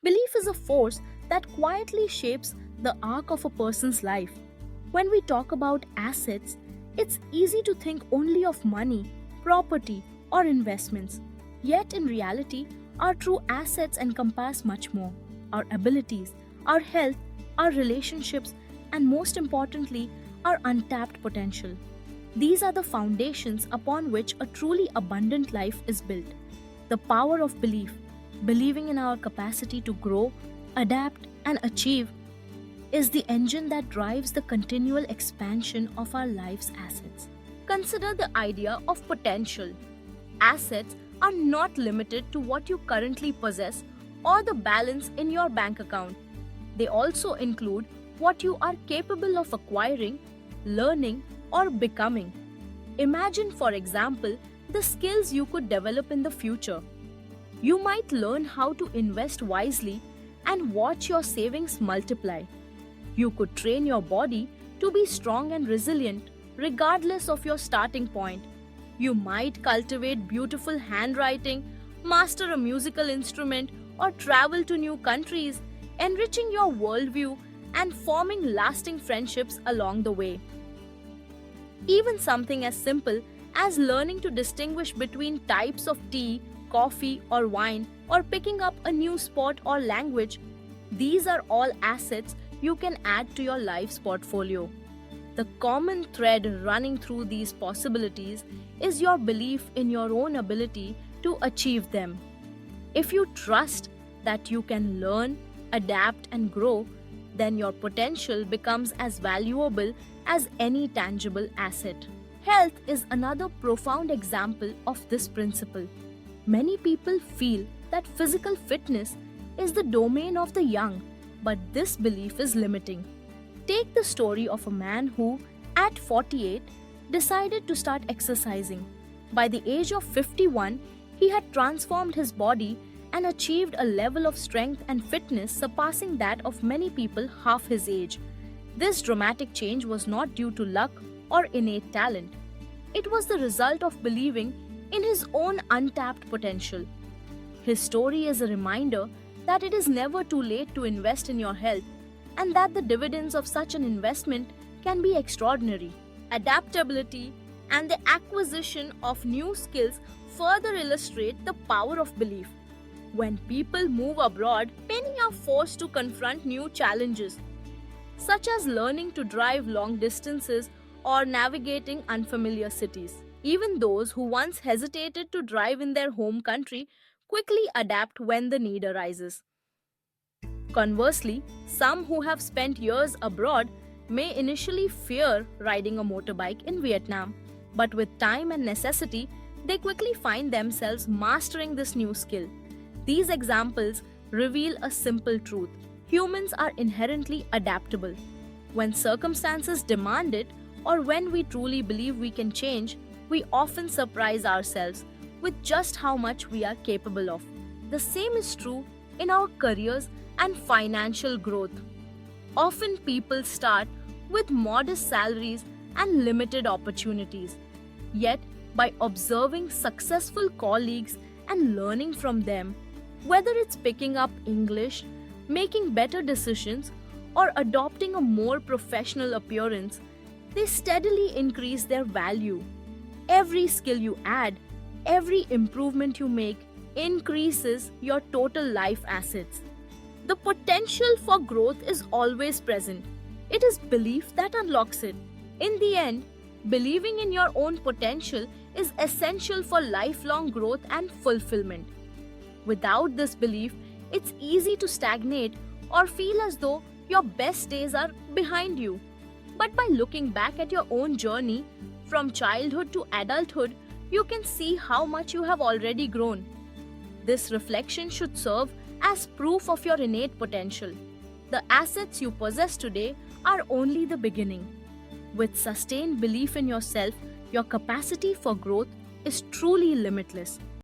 Belief is a force that quietly shapes the arc of a person's life. When we talk about assets, it's easy to think only of money, property, or investments. Yet in reality, our true assets encompass much more: our abilities, our health, our relationships, and most importantly, our untapped potential. These are the foundations upon which a truly abundant life is built. The power of belief, believing in our capacity to grow, adapt, and achieve, is the engine that drives the continual expansion of our life's assets. Consider the idea of potential. Assets are not limited to what you currently possess or the balance in your bank account. They also include what you are capable of acquiring, learning, or becoming. Imagine, for example, the skills you could develop in the future. You might learn how to invest wisely and watch your savings multiply. You could train your body to be strong and resilient regardless of your starting point. You might cultivate beautiful handwriting, master a musical instrument, or travel to new countries, enriching your worldview and forming lasting friendships along the way. Even something as simple as learning to distinguish between types of tea, coffee, or wine, or picking up a new sport or language, these are all assets you can add to your life's portfolio. The common thread running through these possibilities is your belief in your own ability to achieve them. If you trust that you can learn, adapt, and grow, then your potential becomes as valuable as any tangible asset. Health is another profound example of this principle. Many people feel that physical fitness is the domain of the young, but this belief is limiting. Take the story of a man who, at 48, decided to start exercising. By the age of 51, he had transformed his body and achieved a level of strength and fitness surpassing that of many people half his age. This dramatic change was not due to luck or innate talent. It was the result of believing in his own untapped potential. His story is a reminder that it is never too late to invest in your health and that the dividends of such an investment can be extraordinary. Adaptability and the acquisition of new skills further illustrate the power of belief. When people move abroad, many are forced to confront new challenges, such as learning to drive long distances or navigating unfamiliar cities. Even those who once hesitated to drive in their home country quickly adapt when the need arises. Conversely, some who have spent years abroad may initially fear riding a motorbike in Vietnam, but with time and necessity, they quickly find themselves mastering this new skill. These examples reveal a simple truth: humans are inherently adaptable. When circumstances demand it, or when we truly believe we can change, we often surprise ourselves with just how much we are capable of. The same is true in our careers and financial growth. Often people start with modest salaries and limited opportunities. Yet, by observing successful colleagues and learning from them, whether it's picking up English, making better decisions, or adopting a more professional appearance, they steadily increase their value. Every skill you add, every improvement you make, increases your total life assets. The potential for growth is always present. It is belief that unlocks it. In the end, believing in your own potential is essential for lifelong growth and fulfillment. Without this belief, it's easy to stagnate or feel as though your best days are behind you. But by looking back at your own journey, from childhood to adulthood, you can see how much you have already grown. This reflection should serve as proof of your innate potential. The assets you possess today are only the beginning. With sustained belief in yourself, your capacity for growth is truly limitless.